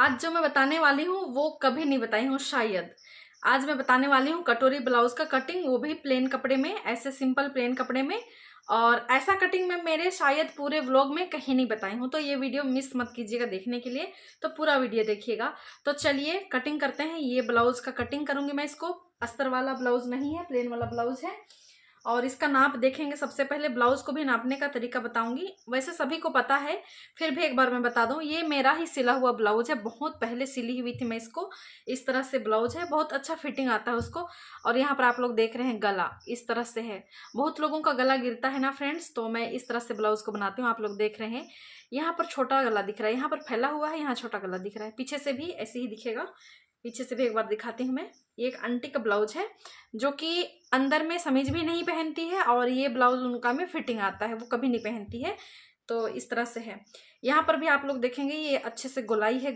आज जो मैं बताने वाली हूँ वो कभी नहीं बताई हूँ शायद। आज मैं बताने वाली हूँ कटोरी ब्लाउज का कटिंग, वो भी प्लेन कपड़े में, ऐसे सिंपल प्लेन कपड़े में। और ऐसा कटिंग मैं मेरे शायद पूरे व्लॉग में कहीं नहीं बताई हूँ, तो ये वीडियो मिस मत कीजिएगा देखने के लिए, तो पूरा वीडियो देखिएगा। तो चलिए कटिंग करते हैं। ये ब्लाउज का कटिंग करूंगी मैं इसको। अस्तर वाला ब्लाउज नहीं है, प्लेन वाला ब्लाउज है। और इसका नाप देखेंगे। सबसे पहले ब्लाउज को भी नापने का तरीका बताऊंगी, वैसे सभी को पता है, फिर भी एक बार मैं बता दूं। ये मेरा ही सिला हुआ ब्लाउज है, बहुत पहले सिली हुई थी मैं इसको। इस तरह से ब्लाउज है, बहुत अच्छा फिटिंग आता है उसको। और यहाँ पर आप लोग देख रहे हैं गला इस तरह से है। बहुत लोगों का गला गिरता है ना फ्रेंड्स, तो मैं इस तरह से ब्लाउज को बनाती हूँ। आप लोग देख रहे हैं यहाँ पर छोटा गला दिख रहा है, यहाँ पर फैला हुआ है, यहाँ छोटा गला दिख रहा है। पीछे से भी ऐसे ही दिखेगा, पीछे से भी एक बार दिखाती हूँ मैं। ये एक आंटी का ब्लाउज है जो कि अंदर में समीज भी नहीं पहनती है, और ये ब्लाउज उनका में फिटिंग आता है, वो कभी नहीं पहनती है। तो इस तरह से है। यहाँ पर भी आप लोग देखेंगे ये अच्छे से गोलाई है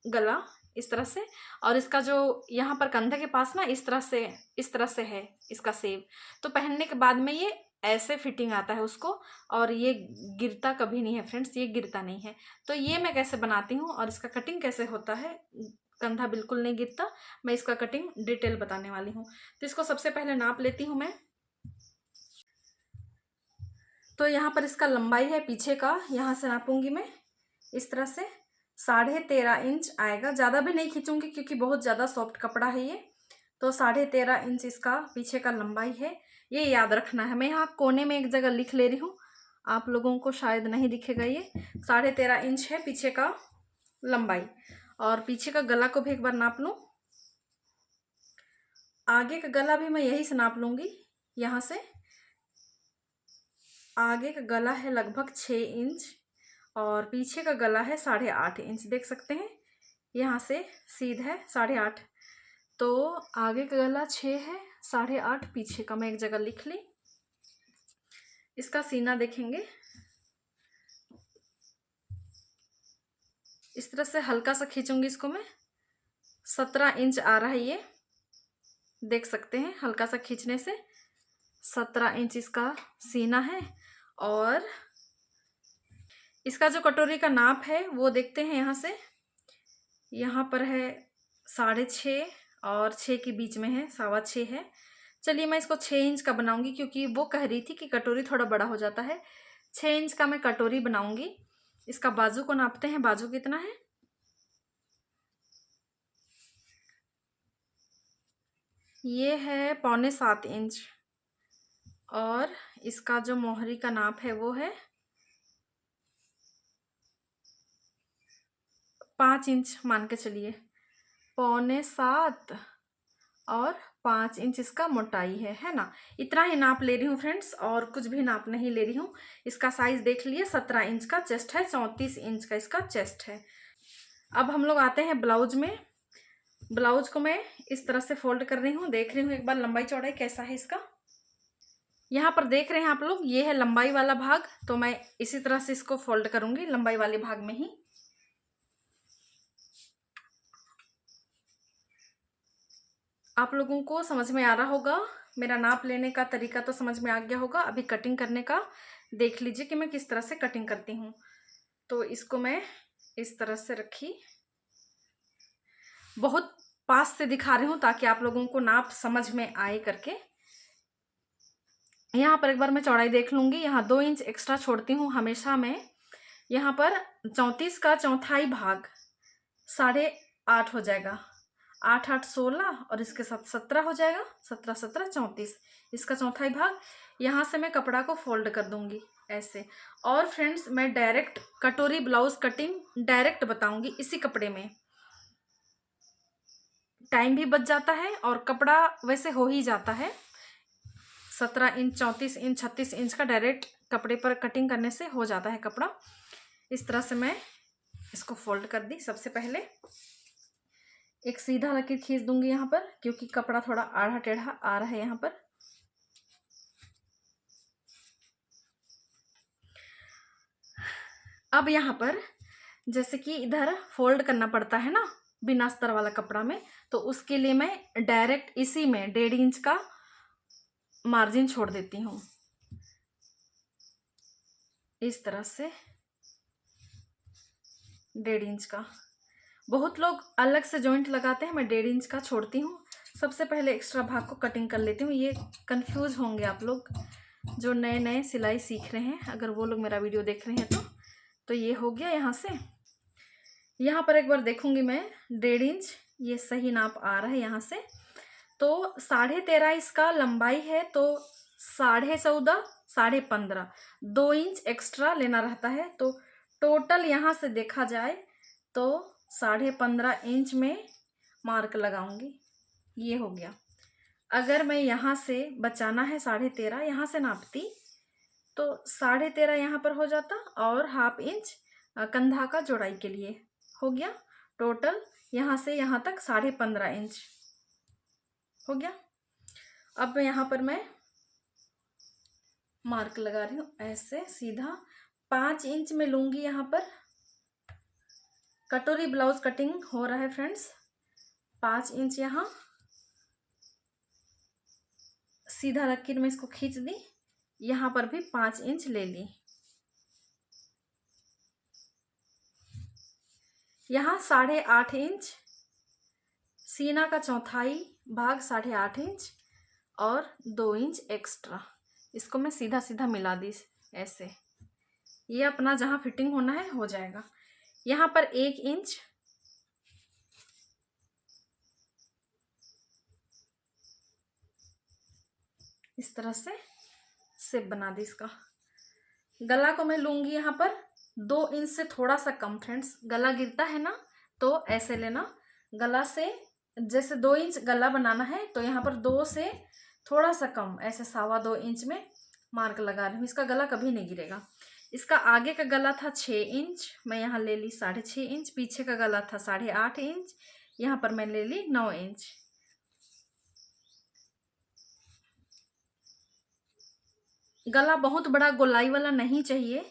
गला इस तरह से। और इसका जो यहाँ पर कंधे के पास ना इस तरह से है इसका सेव। तो पहनने के बाद में ये ऐसे फिटिंग आता है उसको, और ये गिरता कभी नहीं है फ्रेंड्स, ये गिरता नहीं है। तो ये मैं कैसे बनाती हूँ और इसका कटिंग कैसे होता है, कंधा बिल्कुल नहीं गिरता, मैं इसका कटिंग डिटेल बताने वाली हूँ। तो इसको सबसे पहले नाप लेती हूँ मैं। तो यहाँ पर इसका लंबाई है पीछे का, यहाँ से नापूंगी मैं इस तरह से 13.5 इंच आएगा। ज़्यादा भी नहीं खींचूंगी क्योंकि बहुत ज़्यादा सॉफ्ट कपड़ा है ये। तो 13.5 इंच इसका पीछे का लंबाई है, ये याद रखना है। मैं यहाँ कोने में एक जगह लिख ले रही हूँ, आप लोगों को शायद नहीं दिखेगा। ये 13.5 इंच है पीछे का लंबाई। और पीछे का गला को भी एक बार नाप लूँ। आगे का गला भी मैं यही से नाप लूँगी। यहाँ से आगे का गला है लगभग 6 इंच, और पीछे का गला है 8.5 इंच, देख सकते हैं। यहाँ से सीधा है 8.5, तो आगे का गला 6 है, 8.5 पीछे का मैं एक जगह लिख ली। इसका सीना देखेंगे इस तरह से, हल्का सा खींचूंगी इसको मैं। 17 इंच आ रहा है ये, देख सकते हैं हल्का सा खींचने से। 17 इंच इसका सीना है। और इसका जो कटोरी का नाप है वो देखते हैं यहाँ से। यहाँ पर है 6.5 और 6 के बीच में है, 6.25 है। चलिए मैं इसको 6 इंच का बनाऊंगी, क्योंकि वो कह रही थी कि कटोरी थोड़ा बड़ा हो जाता है। 6 इंच का मैं कटोरी बनाऊंगी। इसका बाजू को नापते हैं, बाजू कितना है। ये है 6.25 इंच। और इसका जो मोहरी का नाप है वो है 5 इंच, मान के चलिए 6.25 और 5 इंच इसका मोटाई है ना। इतना ही नाप ले रही हूँ फ्रेंड्स, और कुछ भी नाप नहीं ले रही हूँ। इसका साइज देख लिए, 17 इंच का चेस्ट है, 34 इंच का इसका चेस्ट है। अब हम लोग आते हैं ब्लाउज में। ब्लाउज को मैं इस तरह से फोल्ड कर रही हूँ, देख रही हूँ एक बार लंबाई चौड़ाई कैसा है इसका। यहाँ पर देख रहे हैं आप लोग, ये है लंबाई वाला भाग, तो मैं इसी तरह से इसको फोल्ड करूंगी लंबाई वाले भाग में ही। आप लोगों को समझ में आ रहा होगा, मेरा नाप लेने का तरीका तो समझ में आ गया होगा। अभी कटिंग करने का देख लीजिए कि मैं किस तरह से कटिंग करती हूँ। तो इसको मैं इस तरह से रखी, बहुत पास से दिखा रही हूँ ताकि आप लोगों को नाप समझ में आए करके। यहाँ पर एक बार मैं चौड़ाई देख लूँगी। यहाँ 2 इंच एक्स्ट्रा छोड़ती हूँ हमेशा मैं। यहाँ पर 34 का चौथाई भाग 8.5 हो जाएगा, 8 8 16 और इसके साथ 17 हो जाएगा, 17 17 34, इसका चौथाई भाग। यहाँ से मैं कपड़ा को फोल्ड कर दूंगी ऐसे। और फ्रेंड्स मैं डायरेक्ट कटोरी ब्लाउज कटिंग डायरेक्ट बताऊंगी इसी कपड़े में, टाइम भी बच जाता है और कपड़ा वैसे हो ही जाता है। 17 इंच 34 इंच 36 इंच का डायरेक्ट कपड़े पर कटिंग करने से हो जाता है कपड़ा। इस तरह से मैं इसको फोल्ड कर दी। सबसे पहले एक सीधा लकीर खींच दूंगी यहाँ पर, क्योंकि कपड़ा थोड़ा आड़ा टेढ़ा आ रहा है यहाँ पर। अब यहाँ पर जैसे कि इधर फोल्ड करना पड़ता है ना बिना अस्तर वाला कपड़ा में, तो उसके लिए मैं डायरेक्ट इसी में 1.5 इंच का मार्जिन छोड़ देती हूँ इस तरह से, 1.5 इंच का। बहुत लोग अलग से जॉइंट लगाते हैं, मैं 1.5 इंच का छोड़ती हूँ। सबसे पहले एक्स्ट्रा भाग को कटिंग कर लेती हूँ। ये कंफ्यूज होंगे आप लोग जो नए नए सिलाई सीख रहे हैं, अगर वो लोग मेरा वीडियो देख रहे हैं तो ये हो गया। यहाँ से यहाँ पर एक बार देखूंगी मैं 1.5 इंच ये सही नाप आ रहा है यहाँ से। तो 13.5 इसका लंबाई है, तो 14.5 15.5 2 इंच एक्स्ट्रा लेना रहता है। तो टोटल यहाँ से देखा जाए तो 15.5 इंच में मार्क लगाऊंगी। ये हो गया। अगर मैं यहाँ से बचाना है 13.5 यहाँ से नापती तो 13.5 यहाँ पर हो जाता और 1/2 इंच कंधा का जोड़ाई के लिए हो गया। टोटल यहाँ से यहाँ तक 15.5 इंच हो गया। अब यहाँ पर मैं मार्क लगा रही हूँ ऐसे सीधा 5 इंच में लूंगी। यहाँ पर कटोरी ब्लाउज कटिंग हो रहा है फ्रेंड्स। 5 इंच यहाँ सीधा लकीर में इसको खींच दी। यहाँ पर भी 5 इंच ले ली। यहाँ 8.5 इंच सीना का चौथाई भाग 8.5 इंच और 2 इंच एक्स्ट्रा, इसको मैं सीधा सीधा मिला दी ऐसे। ये अपना जहाँ फिटिंग होना है हो जाएगा। यहाँ पर 1 इंच इस तरह से शेप बना दी इसका। गला को मैं लूंगी यहाँ पर 2 इंच से थोड़ा सा कम फ्रेंड्स। गला गिरता है ना तो ऐसे लेना। गला से जैसे 2 इंच गला बनाना है तो यहाँ पर 2 से थोड़ा सा कम ऐसे 2.25 इंच में मार्क लगा रही हूँ। इसका गला कभी नहीं गिरेगा। इसका आगे का गला था 6 इंच, मैं यहाँ ले ली 6.5 इंच। पीछे का गला था 8.5 इंच, यहाँ पर मैं ले ली 9 इंच। गला बहुत बड़ा गोलाई वाला नहीं चाहिए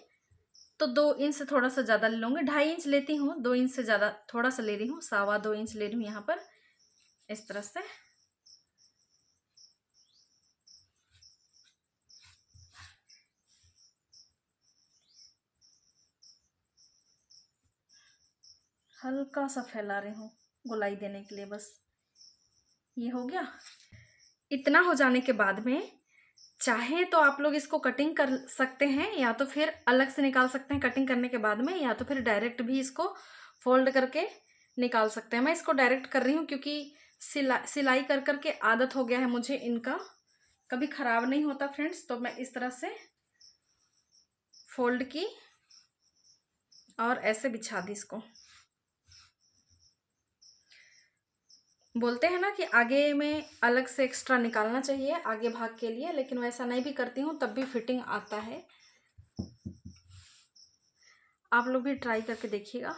तो 2 इंच से थोड़ा सा ज़्यादा ले लूँगी। 2.5 इंच लेती हूँ, 2 इंच से ज़्यादा थोड़ा सा ले रही हूँ, 2.25 इंच ले रही हूँ यहाँ पर इस तरह से। हल्का सा फैला रही हूँ गोलाई देने के लिए, बस ये हो गया। इतना हो जाने के बाद में चाहे तो आप लोग इसको कटिंग कर सकते हैं या तो फिर अलग से निकाल सकते हैं कटिंग करने के बाद में, या तो फिर डायरेक्ट भी इसको फोल्ड करके निकाल सकते हैं। मैं इसको डायरेक्ट कर रही हूँ क्योंकि सिलाई कर करके आदत हो गया है मुझे, इनका कभी ख़राब नहीं होता फ्रेंड्स। तो मैं इस तरह से फोल्ड की और ऐसे बिछा दी इसको। बोलते हैं ना कि आगे में अलग से एक्स्ट्रा निकालना चाहिए आगे भाग के लिए, लेकिन वैसा नहीं भी करती हूँ तब भी फिटिंग आता है। आप लोग भी ट्राई करके देखिएगा।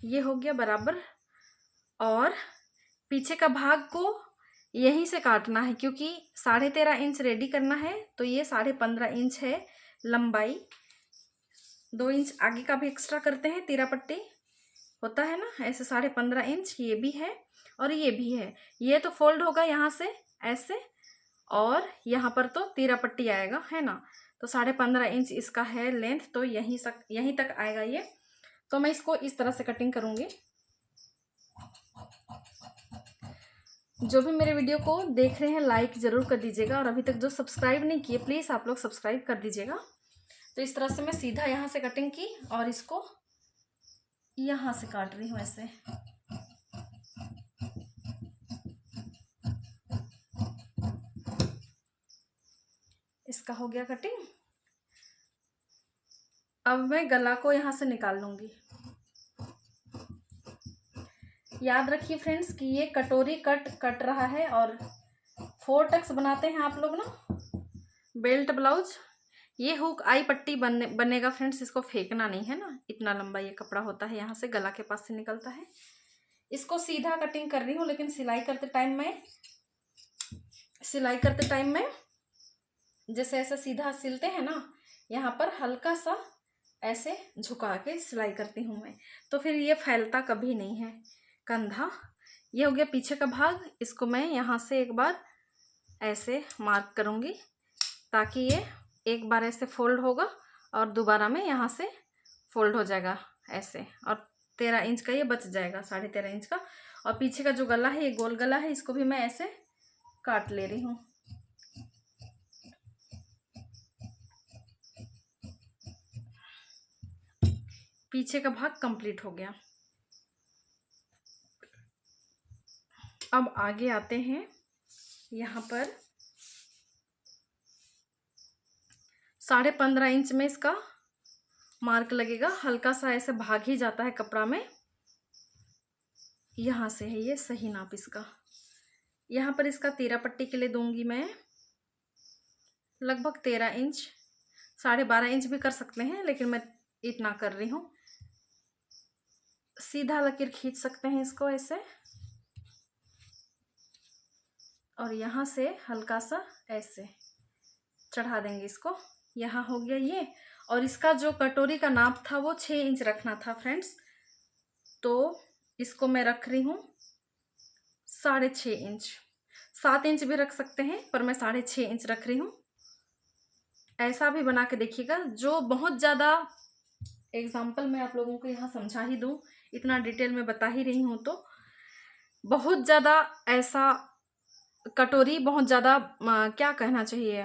ये हो गया बराबर। और पीछे का भाग को यहीं से काटना है क्योंकि 13.5 इंच रेडी करना है तो ये 15.5 इंच है लंबाई। 2 इंच आगे का भी एक्स्ट्रा करते हैं, तीरा पट्टी होता है ना ऐसे 15.5 इंच ये भी है और ये भी है। ये तो फोल्ड होगा यहाँ से ऐसे और यहाँ पर तो तीरा पट्टी आएगा है ना। तो 15.5 इंच इसका है लेंथ, तो यहीं तक आएगा ये। तो मैं इसको इस तरह से कटिंग करूँगी। जो भी मेरे वीडियो को देख रहे हैं लाइक ज़रूर कर दीजिएगा और अभी तक जो सब्सक्राइब नहीं किए प्लीज़ आप लोग सब्सक्राइब कर दीजिएगा। तो इस तरह से मैं सीधा यहाँ से कटिंग की और इसको यहाँ से काट रही हूँ ऐसे। इसका हो गया कटिंग। अब मैं गला को यहाँ से निकाल लूँगी। याद रखिए फ्रेंड्स कि ये कटोरी कट रहा है और 4 टक्स बनाते हैं आप लोग ना बेल्ट ब्लाउज। ये हुक आई पट्टी बनेगा फ्रेंड्स, इसको फेंकना नहीं है ना। इतना लंबा ये कपड़ा होता है, यहाँ से गला के पास से निकलता है। इसको सीधा कटिंग कर रही हूँ लेकिन सिलाई करते टाइम में जैसे ऐसे सीधा सिलते हैं ना, यहाँ पर हल्का सा ऐसे झुका के सिलाई करती हूँ मैं, तो फिर ये फैलता कभी नहीं है कंधा। ये हो गया पीछे का भाग। इसको मैं यहाँ से एक बार ऐसे मार्क करूँगी ताकि ये एक बार ऐसे फोल्ड होगा और दोबारा मैं यहाँ से फोल्ड हो जाएगा ऐसे, और 13 इंच का ये बच जाएगा, 13.5 इंच का। और पीछे का जो गला है ये गोल गला है, इसको भी मैं ऐसे काट ले रही हूँ। पीछे का भाग कंप्लीट हो गया। अब आगे आते हैं, यहाँ पर 15.5 इंच में इसका मार्क लगेगा। हल्का सा ऐसे भाग ही जाता है कपड़ा में, यहाँ से है ये सही नाप इसका। यहाँ पर इसका तीरा पट्टी के लिए दूंगी मैं लगभग 13 इंच, 12.5 इंच भी कर सकते हैं, लेकिन मैं इतना कर रही हूँ। सीधा लकीर खींच सकते हैं इसको ऐसे, और यहाँ से हल्का सा ऐसे चढ़ा देंगे इसको। यहाँ हो गया ये। और इसका जो कटोरी का नाप था वो 6 इंच रखना था फ्रेंड्स, तो इसको मैं रख रही हूँ 6.5 इंच। 7 इंच भी रख सकते हैं, पर मैं 6.5 इंच रख रही हूँ। ऐसा भी बना के देखिएगा। जो बहुत ज़्यादा एग्जाम्पल मैं आप लोगों को यहाँ समझा ही दूँ, इतना डिटेल में बता ही रही हूँ, तो बहुत ज़्यादा ऐसा कटोरी बहुत ज़्यादा क्या कहना चाहिए,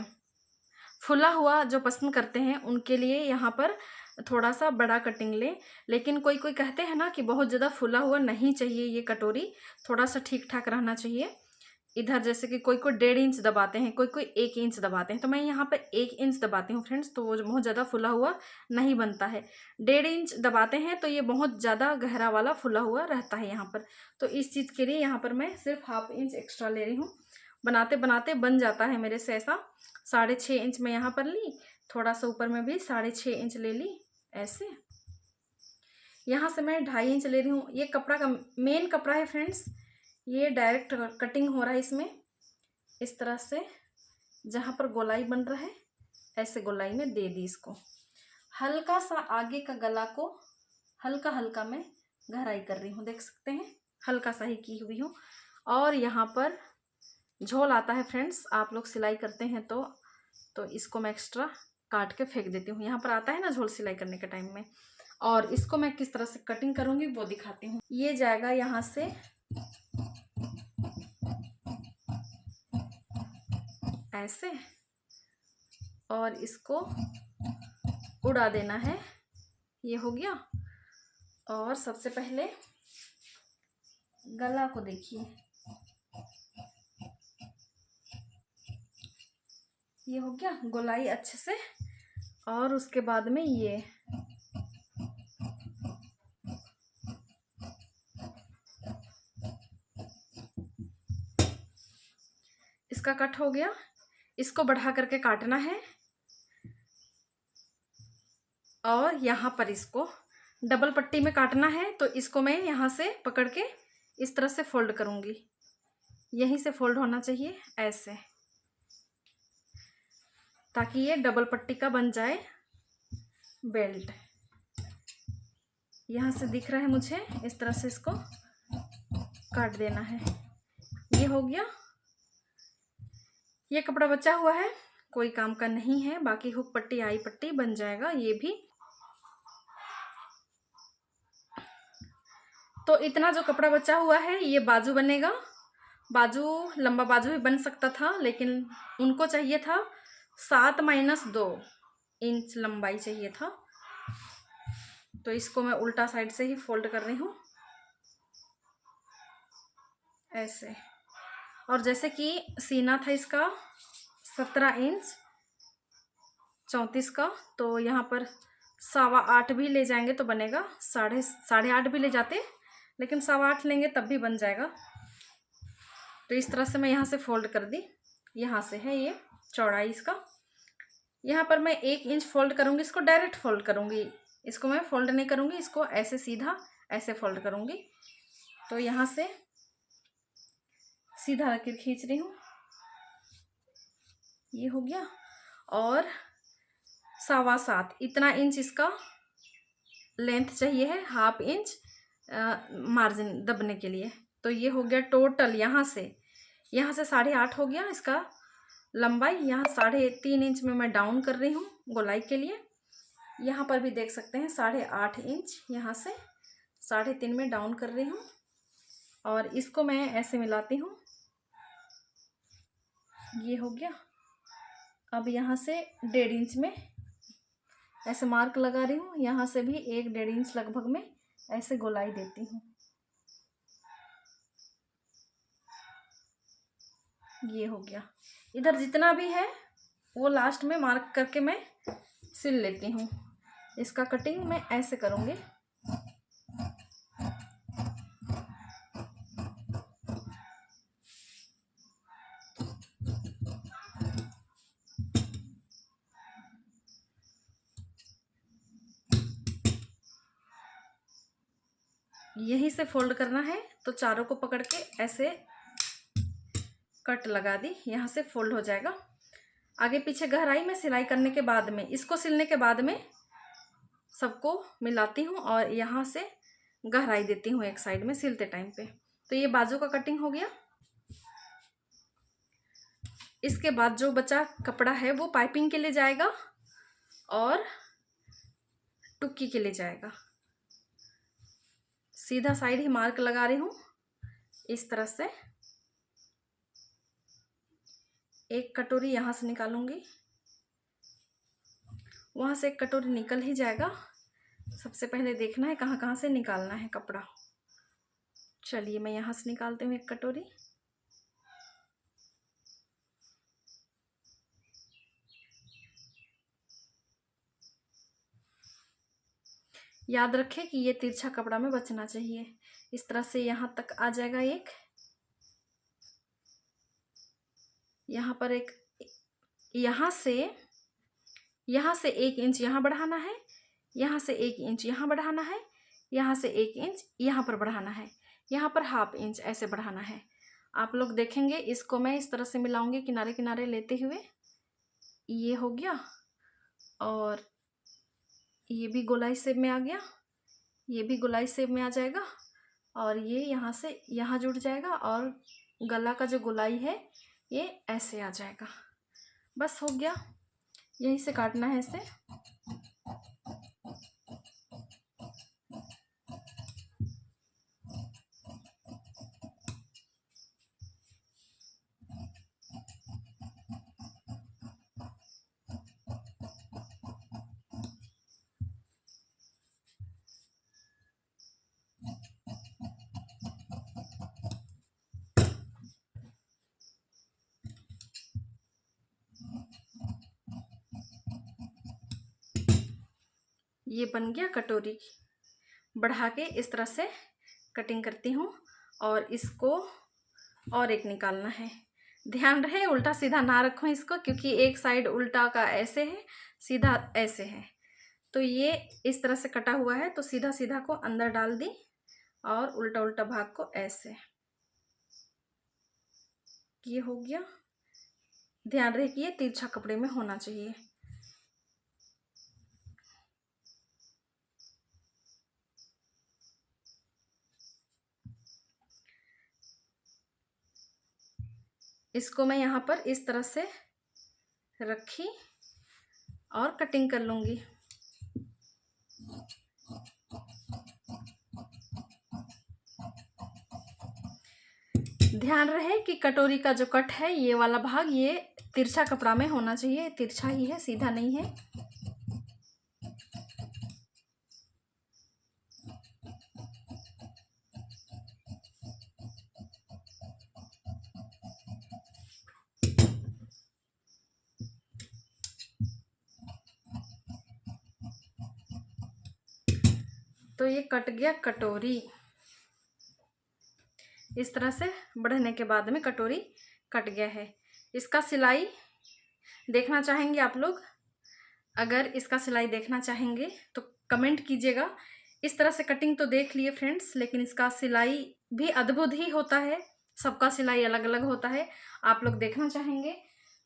फुला हुआ जो पसंद करते हैं उनके लिए यहाँ पर थोड़ा सा बड़ा कटिंग लें। लेकिन कोई कोई कहते हैं ना कि बहुत ज़्यादा फुला हुआ नहीं चाहिए ये कटोरी, थोड़ा सा ठीक ठाक रहना चाहिए। इधर जैसे कि कोई कोई 1.5 इंच दबाते हैं, कोई कोई 1 इंच दबाते हैं, तो मैं यहाँ पर 1 इंच दबाती हूँ फ्रेंड्स, तो वो बहुत ज़्यादा फुला हुआ नहीं बनता है। 1.5 इंच दबाते हैं तो ये बहुत ज़्यादा गहरा वाला फुला हुआ रहता है यहाँ पर। तो इस चीज़ के लिए यहाँ पर मैं सिर्फ 1/2 इंच एक्स्ट्रा ले रही हूँ। बनाते बनाते बन जाता है मेरे से ऐसा। 6.5 इंच में यहाँ पर ली, थोड़ा सा ऊपर में भी 6.5 इंच ले ली ऐसे। यहाँ से मैं 2.5 इंच ले रही हूँ। ये कपड़ा का मेन कपड़ा है फ्रेंड्स, ये डायरेक्ट कटिंग हो रहा है इसमें। इस तरह से जहाँ पर गोलाई बन रहा है ऐसे गोलाई में दे दी इसको। हल्का सा आगे का गला को हल्का हल्का मैं गहराई कर रही हूँ, देख सकते हैं, हल्का सा ही की हुई हूँ। और यहाँ पर झोल आता है फ्रेंड्स, आप लोग सिलाई करते हैं तो इसको मैं एक्स्ट्रा काट के फेंक देती हूँ। यहाँ पर आता है ना झोल सिलाई करने के टाइम में। और इसको मैं किस तरह से कटिंग करूँगी वो दिखाती हूँ। ये जाएगा यहाँ से ऐसे, और इसको उड़ा देना है। ये हो गया। और सबसे पहले गला को देखिए, ये हो गया गोलाई अच्छे से। और उसके बाद में ये इसका कट हो गया। इसको बढ़ा करके काटना है, और यहाँ पर इसको डबल पट्टी में काटना है। तो इसको मैं यहाँ से पकड़ के इस तरह से फोल्ड करूँगी, यहीं से फोल्ड होना चाहिए ऐसे, ताकि ये डबल पट्टी का बन जाए बेल्ट। यहाँ से दिख रहा है मुझे, इस तरह से इसको काट देना है। ये हो गया। ये कपड़ा बचा हुआ है, कोई काम का नहीं है, बाकी हुक पट्टी आई पट्टी बन जाएगा ये भी। तो इतना जो कपड़ा बचा हुआ है ये बाजू बनेगा। बाजू लंबा बाजू भी बन सकता था, लेकिन उनको चाहिए था 7-2 इंच लंबाई चाहिए था। तो इसको मैं उल्टा साइड से ही फोल्ड कर रही हूँ ऐसे। और जैसे कि सीना था इसका 17 इंच 34 का, तो यहाँ पर 8.25 भी ले जाएंगे तो बनेगा। 8.5 भी ले जाते, लेकिन 8.25 लेंगे तब भी बन जाएगा। तो इस तरह से मैं यहाँ से फोल्ड कर दी। यहाँ से है ये चौड़ाई इसका। यहाँ पर मैं 1 इंच फोल्ड करूँगी, इसको डायरेक्ट फोल्ड करूँगी, इसको मैं फोल्ड नहीं करूँगी, इसको ऐसे सीधा ऐसे फोल्ड करूँगी। तो यहाँ से सीधा लकीर खींच रही हूँ, ये हो गया। और 7.25 इतना इंच इसका लेंथ चाहिए है, 1/2 इंच मार्जिन दबने के लिए। तो ये हो गया टोटल। यहाँ से 8.5 हो गया इसका लंबाई। यहाँ 3.5 इंच में मैं डाउन कर रही हूँ गोलाई के लिए। यहाँ पर भी देख सकते हैं 8.5 इंच यहाँ से 3.5 में डाउन कर रही हूँ और इसको मैं ऐसे मिलाती हूँ। ये हो गया। अब यहाँ से 1.5 इंच में ऐसे मार्क लगा रही हूँ, यहाँ से भी 1-1.5 इंच लगभग में ऐसे गोलाई देती हूँ। ये हो गया। इधर जितना भी है वो लास्ट में मार्क करके मैं सिल लेती हूँ। इसका कटिंग मैं ऐसे करूँगी। यहीं से फोल्ड करना है तो चारों को पकड़ के ऐसे कट लगा दी, यहाँ से फोल्ड हो जाएगा। आगे पीछे गहराई में सिलाई करने के बाद में, इसको सिलने के बाद में सबको मिलाती हूँ और यहाँ से गहराई देती हूँ एक साइड में सिलते टाइम पे। तो ये बाजू का कटिंग हो गया। इसके बाद जो बचा कपड़ा है वो पाइपिंग के लिए जाएगा और टुक्की के लिए जाएगा। सीधा साइड ही मार्क लगा रही हूँ इस तरह से। एक कटोरी यहाँ से निकालूंगी, वहाँ से एक कटोरी निकल ही जाएगा। सबसे पहले देखना है कहाँ कहाँ से निकालना है कपड़ा। चलिए मैं यहाँ से निकालती हूँ एक कटोरी। याद रखें कि ये तिरछा कपड़ा में बचना चाहिए। इस तरह से यहाँ तक आ जाएगा एक, यहाँ पर एक, यहाँ से 1 इंच यहाँ बढ़ाना है, यहाँ से 1 इंच यहाँ बढ़ाना है, यहाँ से 1 इंच यहाँ पर बढ़ाना है, यहाँ पर 1/2 इंच ऐसे बढ़ाना है। आप लोग देखेंगे। इसको मैं इस तरह से मिलाऊंगी किनारे किनारे लेते हुए। ये हो गया और ये भी गोलाई शेप में आ गया, ये भी गोलाई शेप में आ जाएगा और ये यहाँ से यहाँ जुड़ जाएगा और गला का जो गोलाई है ये ऐसे आ जाएगा। बस हो गया। यहीं से काटना है इसे। ये बन गया कटोरी। बढ़ा के इस तरह से कटिंग करती हूँ और इसको और एक निकालना है। ध्यान रहे उल्टा सीधा ना रखो इसको, क्योंकि एक साइड उल्टा का ऐसे है, सीधा ऐसे है। तो ये इस तरह से कटा हुआ है तो सीधा सीधा को अंदर डाल दी और उल्टा उल्टा भाग को ऐसे। ये हो गया। ध्यान रहे कि ये तिरछा कपड़े में होना चाहिए। इसको मैं यहाँ पर इस तरह से रखी और कटिंग कर लूँगी। ध्यान रहे कि कटोरी का जो कट है ये वाला भाग ये तिरछा कपड़ा में होना चाहिए। तिरछा ही है, सीधा नहीं है। तो ये कट गया कटोरी। इस तरह से बढ़ने के बाद में कटोरी कट गया है। इसका सिलाई देखना चाहेंगे आप लोग? अगर इसका सिलाई देखना चाहेंगे तो कमेंट कीजिएगा। इस तरह से कटिंग तो देख लिए फ्रेंड्स, लेकिन इसका सिलाई भी अद्भुत ही होता है। सबका सिलाई अलग अलग होता है। आप लोग देखना चाहेंगे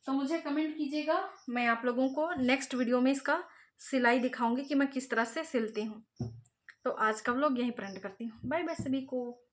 तो मुझे कमेंट कीजिएगा। मैं आप लोगों को नेक्स्ट वीडियो में इसका सिलाई दिखाऊंगी कि मैं किस तरह से सिलती हूँ। तो आज का व्लॉग यहीं पर एंड करती हूँ। बाय बाय सभी को।